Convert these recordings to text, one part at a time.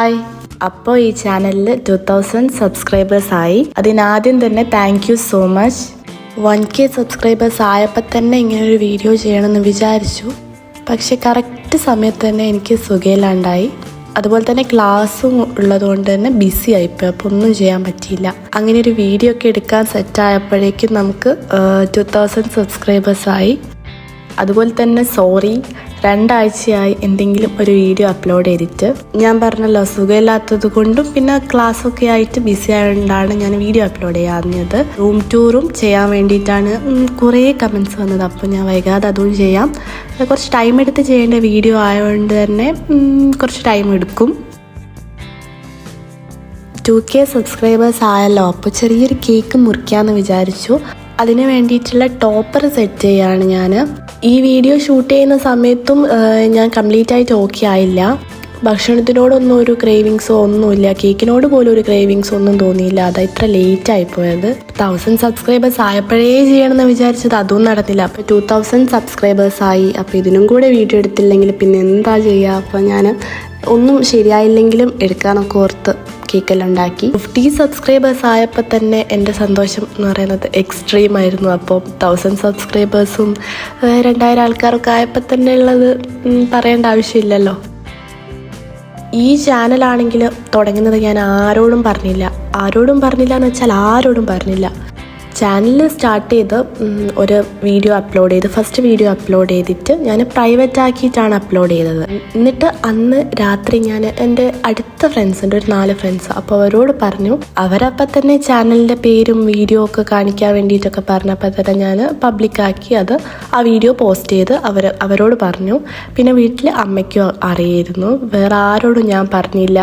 Hi, അപ്പോൾ ഈ ചാനലിൽ 2000 സബ്സ്ക്രൈബേഴ്സ് ആയി. അതിനാദ്യം തന്നെ thank you so much. 1K subscribers ആയപ്പോൾ തന്നെ ഇങ്ങനൊരു വീഡിയോ ചെയ്യണമെന്ന് വിചാരിച്ചു. പക്ഷെ കറക്റ്റ് സമയത്ത് തന്നെ എനിക്ക് സുഖമില്ലാണ്ടായി. അതുപോലെ തന്നെ ക്ലാസ്സും ഉള്ളതുകൊണ്ട് തന്നെ ബിസി ആയിപ്പോയി, അപ്പോൾ ഒന്നും ചെയ്യാൻ പറ്റിയില്ല. അങ്ങനെ ഒരു വീഡിയോ ഒക്കെ എടുക്കാൻ സെറ്റായപ്പോഴേക്കും നമുക്ക് 2000 സബ്സ്ക്രൈബേഴ്സ് ആയി. അതുപോലെ തന്നെ സോറി, 2 ആഴ്ചയായി എന്തെങ്കിലും ഒരു വീഡിയോ അപ്ലോഡ് ചെയ്തിട്ട്. ഞാൻ പറഞ്ഞല്ലോ, സുഖമില്ലാത്തത് കൊണ്ടും പിന്നെ ക്ലാസ്സൊക്കെ ആയിട്ട് ബിസി ആയതുകൊണ്ടാണ് ഞാൻ വീഡിയോ അപ്ലോഡ് ചെയ്യാഞ്ഞത്. റൂം ടൂറും ചെയ്യാൻ വേണ്ടിയിട്ടാണ് കുറേ കമൻസ് വന്നത്. അപ്പോൾ ഞാൻ വൈകാതെ അതും ചെയ്യാം. കുറച്ച് ടൈം എടുത്ത് ചെയ്യേണ്ട വീഡിയോ ആയതുകൊണ്ട് തന്നെ കുറച്ച് ടൈം എടുക്കും. 2K സബ്സ്ക്രൈബേഴ്സ് ആയല്ലോ, അപ്പോൾ ചെറിയൊരു കേക്ക് മുറിക്കാമെന്ന് വിചാരിച്ചു. അതിന് വേണ്ടിയിട്ടുള്ള ടോപ്പർ സെറ്റ് ചെയ്യാണ് ഞാൻ. ഈ വീഡിയോ ഷൂട്ട് ചെയ്യുന്ന സമയത്തും ഞാൻ കംപ്ലീറ്റ് ആയിട്ട് ഓക്കെ ആയില്ല. ഭക്ഷണത്തിനോടൊന്നും ഒരു ക്രേവിങ്സോ ഒന്നുമില്ല, കേക്കിനോട് പോലും ഒരു ക്രേവിങ്സോ ഒന്നും തോന്നിയില്ല. അതാ ഇത്ര ലേറ്റ് ആയിപ്പോയത്. 1000 സബ്സ്ക്രൈബേഴ്സ് ആയപ്പോഴേ ചെയ്യണമെന്ന് വിചാരിച്ചത്, അതും നടന്നില്ല. അപ്പോൾ 2000 സബ്സ്ക്രൈബേഴ്സ് ആയി. അപ്പോൾ ഇതിനും കൂടെ വീഡിയോ എടുത്തില്ലെങ്കിൽ പിന്നെ എന്താ ചെയ്യുക? അപ്പോൾ ഞാൻ ഒന്നും ശരിയായില്ലെങ്കിലും എടുക്കാനൊക്കെ ഓർത്ത് കേക്കെല്ലാം ഉണ്ടാക്കി. 50 സബ്സ്ക്രൈബേഴ്സ് ആയപ്പോൾ തന്നെ എൻ്റെ സന്തോഷം എന്ന് പറയുന്നത് എക്സ്ട്രീം ആയിരുന്നു. അപ്പോൾ 1000 സബ്സ്ക്രൈബേഴ്സും 2000 ആൾക്കാരൊക്കെ ആയപ്പോൾ തന്നെ ഉള്ളത് പറയേണ്ട ആവശ്യമില്ലല്ലോ. ഈ ചാനലാണെങ്കിൽ തുടങ്ങുന്നത് ഞാൻ ആരോടും പറഞ്ഞില്ല എന്ന് വെച്ചാൽ ആരോടും പറഞ്ഞില്ല. ചാനൽ സ്റ്റാർട്ട് ചെയ്ത് ഒരു വീഡിയോ അപ്ലോഡ് ചെയ്ത്, ഫസ്റ്റ് വീഡിയോ അപ്ലോഡ് ചെയ്തിട്ട് ഞാൻ പ്രൈവറ്റ് ആക്കിയിട്ടാണ് അപ്ലോഡ് ചെയ്തത്. എന്നിട്ട് അന്ന് രാത്രി ഞാൻ എൻ്റെ അടുത്ത ഫ്രണ്ട്സ് ഉണ്ട്, ഒരു 4 ഫ്രണ്ട്സ്. അപ്പോൾ അവരോട് പറഞ്ഞു. അവരപ്പം തന്നെ ചാനലിൻ്റെ പേരും വീഡിയോ ഒക്കെ കാണിക്കാൻ വേണ്ടിയിട്ടൊക്കെ പറഞ്ഞപ്പോൾ തന്നെ ഞാൻ പബ്ലിക്കാക്കി അത് ആ വീഡിയോ പോസ്റ്റ് ചെയ്ത് അവരോട് പറഞ്ഞു. പിന്നെ വീട്ടിൽ അമ്മയ്ക്കും അറിയായിരുന്നു. വേറെ ആരോടും ഞാൻ പറഞ്ഞില്ല.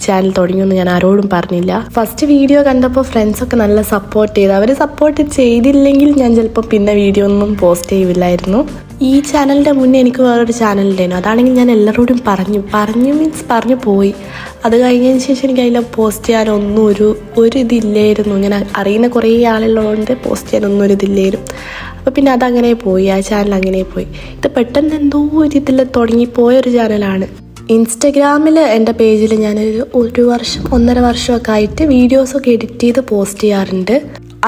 ചാനൽ തുടങ്ങിയൊന്നും ഞാൻ ആരോടും പറഞ്ഞില്ല. ഫസ്റ്റ് വീഡിയോ കണ്ടപ്പോൾ ഫ്രണ്ട്സൊക്കെ നല്ല സപ്പോർട്ട് ചെയ്ത്. അവർ സപ്പോർട്ട് ചെയ്തില്ലെങ്കിൽ ഞാൻ ചിലപ്പോൾ പിന്നെ വീഡിയോ ഒന്നും പോസ്റ്റ് ചെയ്യില്ലായിരുന്നു. ഈ ചാനലിൻ്റെ മുന്നേ എനിക്ക് വേറൊരു ചാനലുണ്ടായിരുന്നു. അതാണെങ്കിൽ ഞാൻ എല്ലാവരോടും പറഞ്ഞു പോയി. അത് കഴിഞ്ഞതിന് ശേഷം എനിക്ക് അതിൽ പോസ്റ്റ് ചെയ്യാനൊന്നും ഒരു ഇതില്ലായിരുന്നു. ഞാൻ അറിയുന്ന കുറേ ആളുള്ളതുകൊണ്ട് പോസ്റ്റ് ചെയ്യാനൊന്നും ഒരു ഇതില്ലായിരുന്നു. അപ്പോൾ പിന്നെ അതങ്ങനെ പോയി, ആ ചാനൽ അങ്ങനെ പോയി. ഇത് പെട്ടെന്ന് എന്തോ ഒരു ഇതിൽ തുടങ്ങിപ്പോയൊരു ചാനലാണ്. ഇൻസ്റ്റഗ്രാമിൽ എൻ്റെ പേജിൽ ഞാനൊരു 1 വർഷം 1.5 വർഷമൊക്കെ ആയിട്ട് വീഡിയോസൊക്കെ എഡിറ്റ് ചെയ്ത് പോസ്റ്റ് ചെയ്യാറുണ്ട്.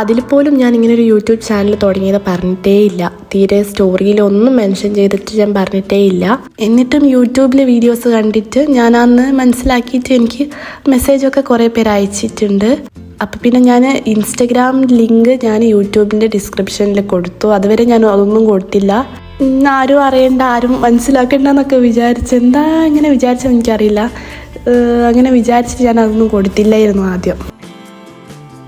അതിൽ പോലും ഞാൻ ഇങ്ങനെ ഒരു യൂട്യൂബ് ചാനൽ തുടങ്ങിയത് പറഞ്ഞിട്ടേ ഇല്ല. തീരെ സ്റ്റോറിയിലൊന്നും മെൻഷൻ ചെയ്തിട്ട് ഞാൻ പറഞ്ഞിട്ടേ ഇല്ല. എന്നിട്ടും യൂട്യൂബിൽ വീഡിയോസ് കണ്ടിട്ട് ഞാൻ അന്ന് മനസ്സിലാക്കിയിട്ട് എനിക്ക് മെസ്സേജൊക്കെ കുറേ പേര് അയച്ചിട്ടുണ്ട്. അപ്പം പിന്നെ ഞാൻ ഇൻസ്റ്റഗ്രാം ലിങ്ക് ഞാൻ യൂട്യൂബിൻ്റെ ഡിസ്ക്രിപ്ഷനിൽ കൊടുത്തു. അതുവരെ ഞാൻ അതൊന്നും കൊടുത്തില്ല. ആരും അറിയണ്ട, ആരും മനസ്സിലാക്കണ്ട എന്നൊക്കെ വിചാരിച്ച്, എന്താ അങ്ങനെ വിചാരിച്ചെന്ന് എനിക്കറിയില്ല. അങ്ങനെ വിചാരിച്ചിട്ട് ഞാൻ അതൊന്നും കൊടുത്തില്ലായിരുന്നു. ആദ്യം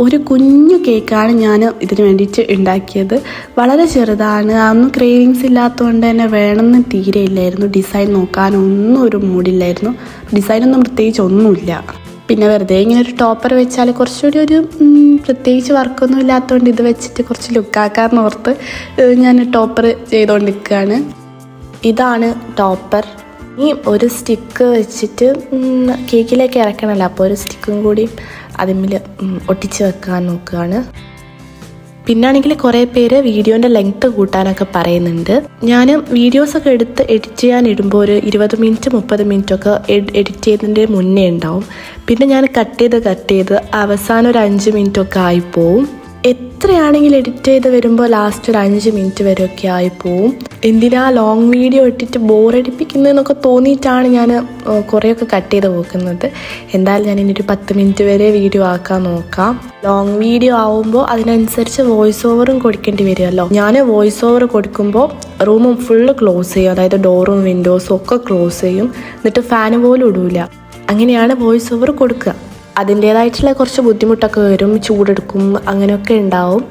ഒരു കുഞ്ഞു കേക്കാണ് ഞാൻ ഇതിന് വേണ്ടിയിട്ട് ഉണ്ടാക്കിയത്. വളരെ ചെറുതാണ്. അതൊന്നും ക്രേവിങ്സ് ഇല്ലാത്തതുകൊണ്ട് തന്നെ വേണമെന്ന് തീരെ ഇല്ലായിരുന്നു. ഡിസൈൻ നോക്കാനൊന്നും ഒരു മൂഡില്ലായിരുന്നു. ഡിസൈനൊന്നും പ്രത്യേകിച്ച് ഒന്നുമില്ല. പിന്നെ വെറുതെ ഇങ്ങനെ ഒരു ടോപ്പർ വെച്ചാൽ കുറച്ചുകൂടി ഒരു പ്രത്യേകിച്ച് വർക്കൊന്നും ഇല്ലാത്തതുകൊണ്ട് ഇത് വെച്ചിട്ട് കുറച്ച് ലുക്കാക്കാമെന്ന് ഓർത്ത് ഞാൻ ടോപ്പർ ചെയ്തുകൊണ്ടിരിക്കുകയാണ്. ഇതാണ് ടോപ്പർ. ഈ ഒരു സ്റ്റിക്ക് വെച്ചിട്ട് കേക്കിലേക്ക് ഇറക്കണമല്ലോ, അപ്പോൾ ഒരു സ്റ്റിക്കും കൂടി അതിന്മേൽ ഒട്ടിച്ച് വെക്കാൻ നോക്കുകയാണ്. പിന്നാണെങ്കിൽ കുറേ പേര് വീഡിയോൻ്റെ ലെങ്ത്ത് കൂട്ടാനൊക്കെ പറയുന്നുണ്ട്. ഞാൻ വീഡിയോസൊക്കെ എടുത്ത് എഡിറ്റ് ചെയ്യാൻ ഇടുമ്പോൾ ഒരു 20 മിനിറ്റ് 30 മിനിറ്റൊക്കെ എഡിറ്റ് ചെയ്യുന്നതിൻ്റെ മുന്നേ ഉണ്ടാവും. പിന്നെ ഞാൻ കട്ട് ചെയ്ത് അവസാനം ഒരു 5 മിനിറ്റൊക്കെ ആയിപ്പോവും. എത്രയാണെങ്കിലും എഡിറ്റ് ചെയ്ത് വരുമ്പോൾ ലാസ്റ്റ് ഒരു 5 മിനിറ്റ് വരെയൊക്കെ ആയിപ്പോവും. എന്തിനാ ലോങ് വീഡിയോ ഇട്ടിട്ട് ബോറടിപ്പിക്കുന്നതെന്നൊക്കെ തോന്നിയിട്ടാണ് ഞാൻ കുറേയൊക്കെ കട്ട് ചെയ്ത് നോക്കുന്നത്. എന്തായാലും ഞാൻ ഇനി ഒരു 10 മിനിറ്റ് വരെ വീഡിയോ ആക്കാൻ നോക്കാം. ലോങ് വീഡിയോ ആവുമ്പോൾ അതിനനുസരിച്ച് വോയിസ് ഓവറും കൊടുക്കേണ്ടി വരുമല്ലോ. ഞാൻ വോയിസ് ഓവർ കൊടുക്കുമ്പോൾ റൂമും ഫുള്ള് ക്ലോസ് ചെയ്യും. അതായത് ഡോറും വിൻഡോസും ഒക്കെ ക്ലോസ് ചെയ്യും. എന്നിട്ട് ഫാന് പോലും ഇടൂല. അങ്ങനെയാണ് വോയിസ് ഓവർ കൊടുക്കുക. അതിൻ്റേതായിട്ടുള്ള കുറച്ച് ബുദ്ധിമുട്ടൊക്കെ വരും, ചൂടെടുക്കും, അങ്ങനെയൊക്കെ ഉണ്ടാവും.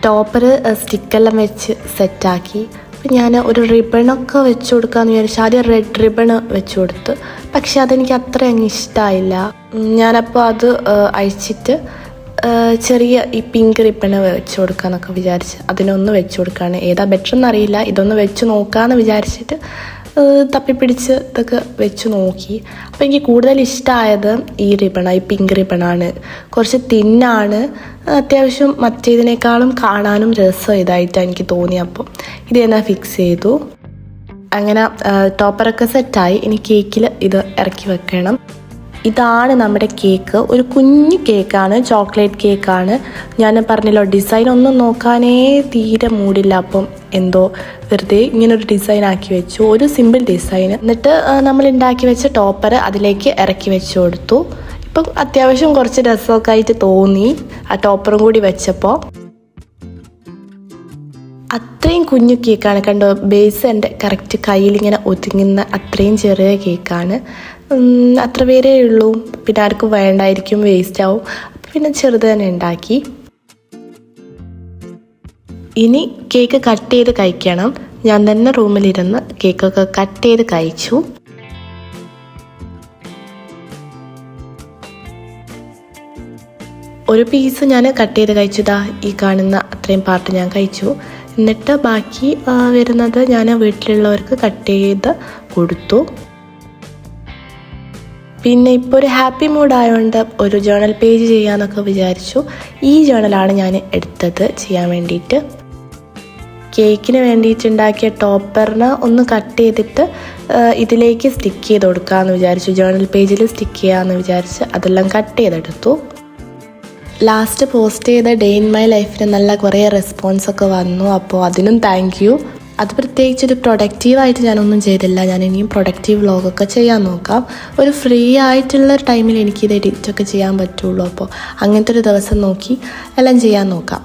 ടോപ്പർ സ്റ്റിക്കെല്ലാം വെച്ച് സെറ്റാക്കി. അപ്പം ഞാൻ ഒരു റിബണൊക്കെ വെച്ച് കൊടുക്കാമെന്ന് വിചാരിച്ചു. ആദ്യം റെഡ് റിബൺ വെച്ച് കൊടുത്ത്, പക്ഷെ അതെനിക്ക് അത്ര അങ്ങ് ഇഷ്ടമായില്ല. ഞാനപ്പോൾ അത് അഴിച്ചിട്ട് ചെറിയ ഈ പിങ്ക് റിബണ് വെച്ച് കൊടുക്കാമെന്നൊക്കെ വിചാരിച്ച് അതിനൊന്ന് വെച്ച് കൊടുക്കുകയാണ്. ഏതാ ബെറ്റർ എന്നറിയില്ല. ഇതൊന്ന് വെച്ച് നോക്കാമെന്ന് വിചാരിച്ചിട്ട് തപ്പിപ്പിടിച്ച് ഇതൊക്കെ വെച്ച് നോക്കി. അപ്പോൾ എനിക്ക് കൂടുതൽ ഇഷ്ടമായത് ഈ പിങ്ക് റിബണാണ്. കുറച്ച് തിന്നാണ്, അത്യാവശ്യം മറ്റേതിനേക്കാളും കാണാനും രസം ഇതായിട്ടാണ് എനിക്ക് തോന്നി. അപ്പോൾ ഇത് ഞാൻ ഫിക്സ് ചെയ്തു. അങ്ങനെ ടോപ്പറൊക്കെ സെറ്റായി. ഇനി കേക്കിൽ ഇത് ഇറക്കി വെക്കണം. ഇതാണ് നമ്മുടെ കേക്ക്. ഒരു കുഞ്ഞു കേക്കാണ്, ചോക്ലേറ്റ് കേക്കാണ്. ഞാൻ പറഞ്ഞല്ലോ ഡിസൈൻ ഒന്നും നോക്കാനേ തീരെ മൂടില്ല. അപ്പം എന്തോ വെറുതെ ഇങ്ങനൊരു ഡിസൈൻ ആക്കി വെച്ചു, ഒരു സിമ്പിൾ ഡിസൈൻ. എന്നിട്ട് നമ്മൾ ഉണ്ടാക്കി വെച്ച ടോപ്പർ അതിലേക്ക് ഇറക്കി വെച്ചു കൊടുത്തു. ഇപ്പം അത്യാവശ്യം കുറച്ച് രസമൊക്കെ ആയിട്ട് തോന്നി ആ ടോപ്പറും കൂടി വെച്ചപ്പോൾ. അത്രയും കുഞ്ഞു കേക്കാണ് കണ്ടോ. ബേസ് എൻ്റെ കറക്റ്റ് കയ്യിലിങ്ങനെ ഒതുങ്ങുന്ന അത്രയും ചെറിയ കേക്കാണ്. അത്ര പേരേ ഉള്ളൂ, പിന്നെ ആർക്കും വേണ്ടായിരിക്കും, വേസ്റ്റ് ആവും. പിന്നെ ചെറുത് തന്നെ ഉണ്ടാക്കി. ഇനി കേക്ക് കട്ട് ചെയ്ത് കഴിക്കണം. ഞാൻ തന്നെ റൂമിലിരുന്ന് കേക്കൊക്കെ കട്ട് ചെയ്ത് കഴിച്ചു. ഒരു പീസ് ഞാൻ കട്ട് ചെയ്ത് കഴിച്ചതാ, ഈ കാണുന്ന അത്രയും പാർട്ട് ഞാൻ കഴിച്ചു. എന്നിട്ട് ബാക്കി വരുന്നത് ഞാൻ വീട്ടിലുള്ളവർക്ക് കട്ട് ചെയ്ത് കൊടുത്തു. പിന്നെ ഇപ്പോൾ ഒരു ഹാപ്പി മൂഡ് ആയതുകൊണ്ട് ഒരു ജേണൽ പേജ് ചെയ്യാമെന്നൊക്കെ വിചാരിച്ചു. ഈ ജേണലാണ് ഞാൻ എടുത്തത് ചെയ്യാൻ വേണ്ടിയിട്ട്. കേക്കിന് വേണ്ടിയിട്ടുണ്ടാക്കിയ ടോപ്പറിന് ഒന്ന് കട്ട് ചെയ്തിട്ട് ഇതിലേക്ക് സ്റ്റിക്ക് ചെയ്ത് കൊടുക്കാമെന്ന് വിചാരിച്ചു. ജേണൽ പേജിൽ സ്റ്റിക്ക് ചെയ്യാമെന്ന് വിചാരിച്ച് അതെല്ലാം കട്ട് ചെയ്തെടുത്തു. ലാസ്റ്റ് പോസ്റ്റ് ചെയ്ത ഡേ ഇൻ മൈ ലൈഫിന് നല്ല കുറേ റെസ്പോൺസൊക്കെ വന്നു. അപ്പോൾ അതിനും താങ്ക് യു. അത് പ്രത്യേകിച്ചൊരു പ്രൊഡക്റ്റീവായിട്ട് ഞാനൊന്നും ചെയ്തില്ല. ഞാൻ ഇനിയും പ്രൊഡക്റ്റീവ് വ്ളോഗൊക്കെ ചെയ്യാൻ നോക്കാം. ഒരു ഫ്രീ ആയിട്ടുള്ള ടൈമിൽ എനിക്കിത് എഡിറ്റൊക്കെ ചെയ്യാൻ പറ്റുള്ളൂ. അപ്പോൾ അങ്ങനത്തെ ഒരു ദിവസം നോക്കി എല്ലാം ചെയ്യാൻ നോക്കാം.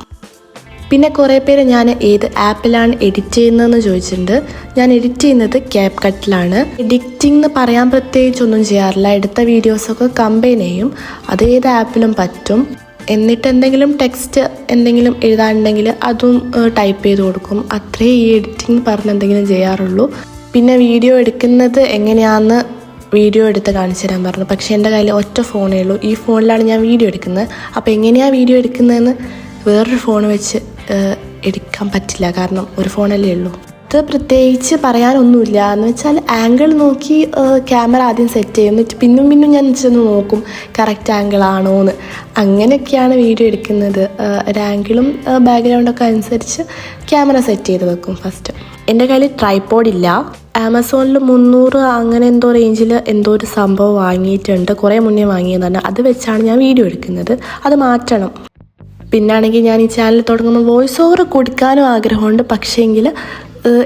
പിന്നെ കുറേ പേര് ഞാൻ ഏത് ആപ്പിലാണ് എഡിറ്റ് ചെയ്യുന്നതെന്ന് ചോദിച്ചിട്ടുണ്ട്. ഞാൻ എഡിറ്റ് ചെയ്യുന്നത് ക്യാപ് കട്ടിലാണ്. എഡിറ്റിംഗ് എന്ന് പറയാൻ പ്രത്യേകിച്ചൊന്നും ചെയ്യാറില്ല. എടുത്ത വീഡിയോസൊക്കെ കമ്പൈൻ ചെയ്യും. അത് ഏത് ആപ്പിലും പറ്റും. എന്നിട്ട് എന്തെങ്കിലും ടെക്സ്റ്റ് എന്തെങ്കിലും എഴുതാനുണ്ടെങ്കിൽ അതും ടൈപ്പ് ചെയ്ത് കൊടുക്കും. അത്രേ ഈ എഡിറ്റിംഗ് പറഞ്ഞ് എന്തെങ്കിലും ചെയ്യാറുള്ളൂ. പിന്നെ വീഡിയോ എടുക്കുന്നത് എങ്ങനെയാണെന്ന് വീഡിയോ എടുത്ത് കാണിച്ചു തരാൻ പറഞ്ഞു. പക്ഷേ എൻ്റെ കയ്യിൽ ഒറ്റ ഫോണേ ഉള്ളൂ. ഈ ഫോണിലാണ് ഞാൻ വീഡിയോ എടുക്കുന്നത്. അപ്പോൾ എങ്ങനെയാണ് വീഡിയോ എടുക്കുന്നതെന്ന് വേറൊരു ഫോൺ വെച്ച് എടുക്കാൻ പറ്റില്ല, കാരണം ഒരു ഫോണല്ലേ ഉള്ളൂ. ഇത് പ്രത്യേകിച്ച് പറയാനൊന്നുമില്ല. എന്ന് വെച്ചാൽ ആംഗിൾ നോക്കി ക്യാമറ ആദ്യം സെറ്റ് ചെയ്യും, എന്നിട്ട് പിന്നും ഞാൻ ചെന്ന് നോക്കും കറക്റ്റ് ആംഗിൾ ആണോ എന്ന്. അങ്ങനെയൊക്കെയാണ് വീഡിയോ എടുക്കുന്നത്. ഒരു ആംഗിളും ബാക്ക്ഗ്രൗണ്ടൊക്കെ അനുസരിച്ച് ക്യാമറ സെറ്റ് ചെയ്ത് വെക്കും ഫസ്റ്റ്. എൻ്റെ കയ്യിൽ ട്രൈപോഡില്ല. ആമസോണിൽ 300 അങ്ങനെ എന്തോ റേഞ്ചിൽ എന്തോ ഒരു സംഭവം വാങ്ങിയിട്ടുണ്ട്. കുറേ മുന്നേ വാങ്ങിയതാണ്. അത് വെച്ചാണ് ഞാൻ വീഡിയോ എടുക്കുന്നത്. അത് മാറ്റണം. പിന്നാണെങ്കിൽ ഞാൻ ഈ ചാനൽ തുടങ്ങുമ്പോൾ വോയിസ് ഓവർ കൊടുക്കാനും ആഗ്രഹമുണ്ട്. പക്ഷേങ്കിൽ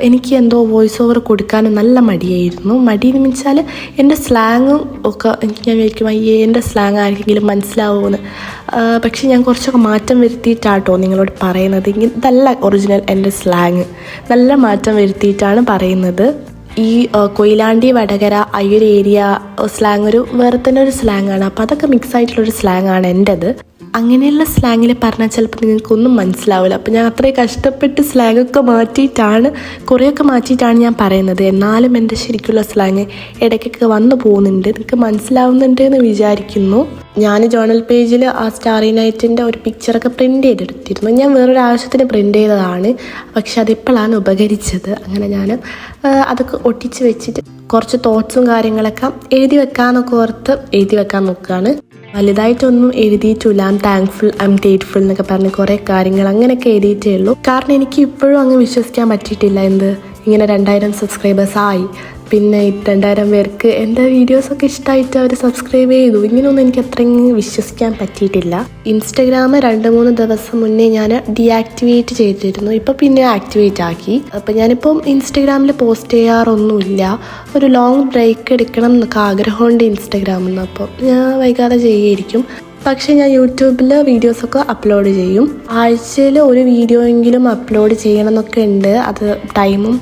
എനിക്ക് എന്തോ വോയിസ് ഓവർ കൊടുക്കാനും നല്ല മടിയായിരുന്നു. മടിയെന്ന് വെച്ചാൽ എൻ്റെ സ്ലാങ്ങും ഒക്കെ എനിക്ക് ഞാൻ വിചാരിക്കും അയ്യേ എൻ്റെ സ്ലാങ് ആർക്കെങ്കിലും മനസ്സിലാവുമെന്ന്. പക്ഷേ ഞാൻ കുറച്ചൊക്കെ മാറ്റം വരുത്തിയിട്ടാട്ടോ നിങ്ങളോട് പറയുന്നത്. ഇതല്ല ഒറിജിനൽ എൻ്റെ സ്ലാങ്. നല്ല മാറ്റം വരുത്തിയിട്ടാണ് പറയുന്നത്. ഈ കൊയിലാണ്ടി വടകര ആ ഒരു ഏരിയ സ്ലാങ് ഒരു വേറെ തന്നെ ഒരു സ്ലാങ്ങാണ്. അപ്പോൾ അതൊക്കെ മിക്സ് ആയിട്ടുള്ളൊരു സ്ലാങ്ങാണ് എൻ്റെത്. അങ്ങനെയുള്ള സ്ലാങ്ങിൽ പറഞ്ഞാൽ ചിലപ്പോൾ നിങ്ങൾക്കൊന്നും മനസ്സിലാവില്ല. അപ്പോൾ ഞാൻ അത്രയും കഷ്ടപ്പെട്ട് സ്ലാങ്ങൊക്കെ മാറ്റിയിട്ടാണ് കുറേയൊക്കെ മാറ്റിയിട്ടാണ് ഞാൻ പറയുന്നത്. എന്നാലും എൻ്റെ ശരിക്കുള്ള സ്ലാങ് ഇടയ്ക്കൊക്കെ വന്നു പോകുന്നുണ്ട്. നിങ്ങൾക്ക് മനസ്സിലാവുന്നുണ്ട് എന്ന് വിചാരിക്കുന്നു. ഞാൻ ജേണൽ പേജിൽ ആ സ്റ്റാറി നൈറ്റിൻ്റെ ഒരു പിക്ചറൊക്കെ പ്രിൻ്റ് ചെയ്തെടുത്തിരുന്നു. ഞാൻ വേറൊരു ആവശ്യത്തിന് പ്രിൻ്റ് ചെയ്തതാണ്, പക്ഷെ അതിപ്പോഴാണ് ഉപകരിച്ചത്. അങ്ങനെ ഞാൻ അതൊക്കെ ഒട്ടിച്ച് വെച്ചിട്ട് കുറച്ച് തോട്ട്സും കാര്യങ്ങളൊക്കെ എഴുതി വെക്കാമെന്നൊക്കെ ഓർത്ത് എഴുതി വെക്കാൻ നോക്കുകയാണ്. വലുതായിട്ടൊന്നും എഴുതിയിട്ടില്ല. I M thankful, I M grateful എന്നൊക്കെ പറഞ്ഞ് കുറേ കാര്യങ്ങൾ അങ്ങനെയൊക്കെ എഴുതിയിട്ടേ ഉള്ളൂ. കാരണം എനിക്ക് ഇപ്പോഴും അങ്ങ് വിശ്വസിക്കാൻ പറ്റിയിട്ടില്ല ഇങ്ങനെ 2000 സബ്സ്ക്രൈബേഴ്സ് ആയി. പിന്നെ 2000 പേർക്ക് എൻ്റെ വീഡിയോസൊക്കെ ഇഷ്ടമായിട്ട് അവർ സബ്സ്ക്രൈബ് ചെയ്തു. ഇങ്ങനെയൊന്നും എനിക്ക് അത്രയും വിശ്വസിക്കാൻ പറ്റിയിട്ടില്ല. ഇൻസ്റ്റഗ്രാം 2-3 ദിവസം മുന്നേ ഞാൻ ഡീആക്ടിവേറ്റ് ചെയ്തിരുന്നു. ഇപ്പം പിന്നെ ആക്ടിവേറ്റ് ആക്കി. അപ്പം ഞാനിപ്പം ഇൻസ്റ്റഗ്രാമിൽ പോസ്റ്റ് ചെയ്യാറൊന്നുമില്ല. ഒരു ലോങ് ബ്രേക്ക് എടുക്കണം എന്നൊക്കെ ആഗ്രഹമുണ്ട് ഇൻസ്റ്റഗ്രാമിൽ നിന്ന്. അപ്പം ഞാൻ വൈകാതെ ചെയ്യുമായിരിക്കും. പക്ഷേ ഞാൻ യൂട്യൂബിൽ വീഡിയോസൊക്കെ അപ്ലോഡ് ചെയ്യും. ആഴ്ചയിൽ ഒരു വീഡിയോ എങ്കിലും അപ്ലോഡ് ചെയ്യണം എന്നൊക്കെ ഉണ്ട്. അത് ടൈമും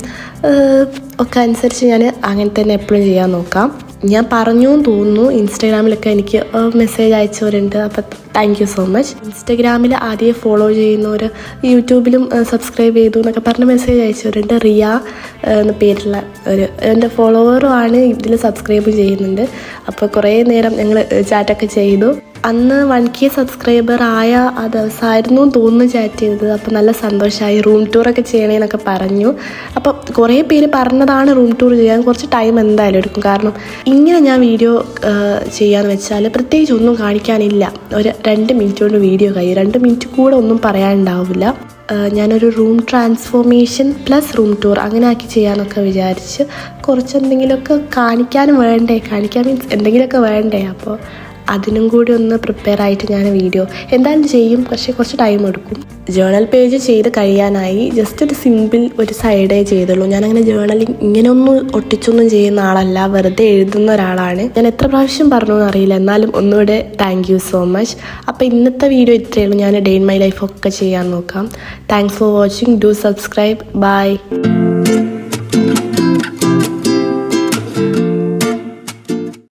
ഒക്കെ അനുസരിച്ച് ഞാൻ അങ്ങനെ തന്നെ എപ്പോഴും ചെയ്യാൻ നോക്കാം. ഞാൻ പറഞ്ഞു എന്ന് തോന്നുന്നു. ഇൻസ്റ്റാഗ്രാമിലൊക്കെ എനിക്ക് മെസ്സേജ് അയച്ചവരുണ്ട്. അപ്പോൾ താങ്ക് യു സോ മച്ച്. ഇൻസ്റ്റാഗ്രാമിൽ ആദ്യം ഫോളോ ചെയ്യുന്നവർ യൂട്യൂബിലും സബ്സ്ക്രൈബ് ചെയ്തു എന്നൊക്കെ പറഞ്ഞ് മെസ്സേജ് അയച്ചവരുണ്ട്. റിയ എന്ന പേരുള്ള എൻ്റെ ഫോളോവറും ആണ്. ഇതിൽ സബ്സ്ക്രൈബ് ചെയ്യുന്നുണ്ട്. അപ്പോൾ കുറേ നേരം ഞങ്ങൾ ചാറ്റൊക്കെ ചെയ്തു. അന്ന് 1K സബ്സ്ക്രൈബർ ആയ ആ ദിവസമായിരുന്നു തോന്നുന്നു ചാറ്റ് ചെയ്തത്. അപ്പോൾ നല്ല സന്തോഷമായി. റൂം ടൂറൊക്കെ ചെയ്യണേന്നൊക്കെ പറഞ്ഞു. അപ്പോൾ കുറേ പേര് പറഞ്ഞതാണ് റൂം ടൂർ ചെയ്യാൻ. കുറച്ച് ടൈം എന്തായാലും എടുക്കും. കാരണം ഇങ്ങനെ ഞാൻ വീഡിയോ ചെയ്യാന്ന് വെച്ചാൽ പ്രത്യേകിച്ച് ഒന്നും കാണിക്കാനില്ല. ഒരു 2 മിനിറ്റ് കൊണ്ട് വീഡിയോ കഴിയും. 2 മിനിറ്റ് കൂടെ ഒന്നും പറയാനുണ്ടാവില്ല. ഞാനൊരു room transformation plus room tour അങ്ങനെ ആക്കി ചെയ്യാനൊക്കെ വിചാരിച്ച് കുറച്ചെന്തെങ്കിലുമൊക്കെ കാണിക്കാൻ മീൻസ് എന്തെങ്കിലുമൊക്കെ വേണ്ടേ. അപ്പോൾ അതിനും കൂടി ഒന്ന് പ്രിപ്പയർ ആയിട്ട് ഞാൻ വീഡിയോ എന്തായാലും ചെയ്യും. പക്ഷേ കുറച്ച് ടൈം എടുക്കും. ജേണൽ പേജ് ചെയ്ത് കഴിയാനായി. ജസ്റ്റ് ഒരു സിമ്പിൾ ഒരു സൈഡേ ചെയ്തുള്ളൂ. ഞാനങ്ങനെ ജേണലിങ് ഇങ്ങനെയൊന്നും ഒട്ടിച്ചൊന്നും ചെയ്യുന്ന ആളല്ല. വെറുതെ എഴുതുന്ന ഒരാളാണ്. ഞാൻ എത്ര പ്രാവശ്യം പറഞ്ഞു എന്നറിയില്ല. എന്നാലും ഒന്നുകൂടെ താങ്ക് യു സോ മച്ച്. അപ്പോൾ ഇന്നത്തെ വീഡിയോ ഇത്രയേ ഉള്ളൂ. ഞാൻ ഡേ ഇൻ മൈ ലൈഫ് ഒക്കെ ചെയ്യാൻ നോക്കാം. Thanks for watching. Do subscribe. By.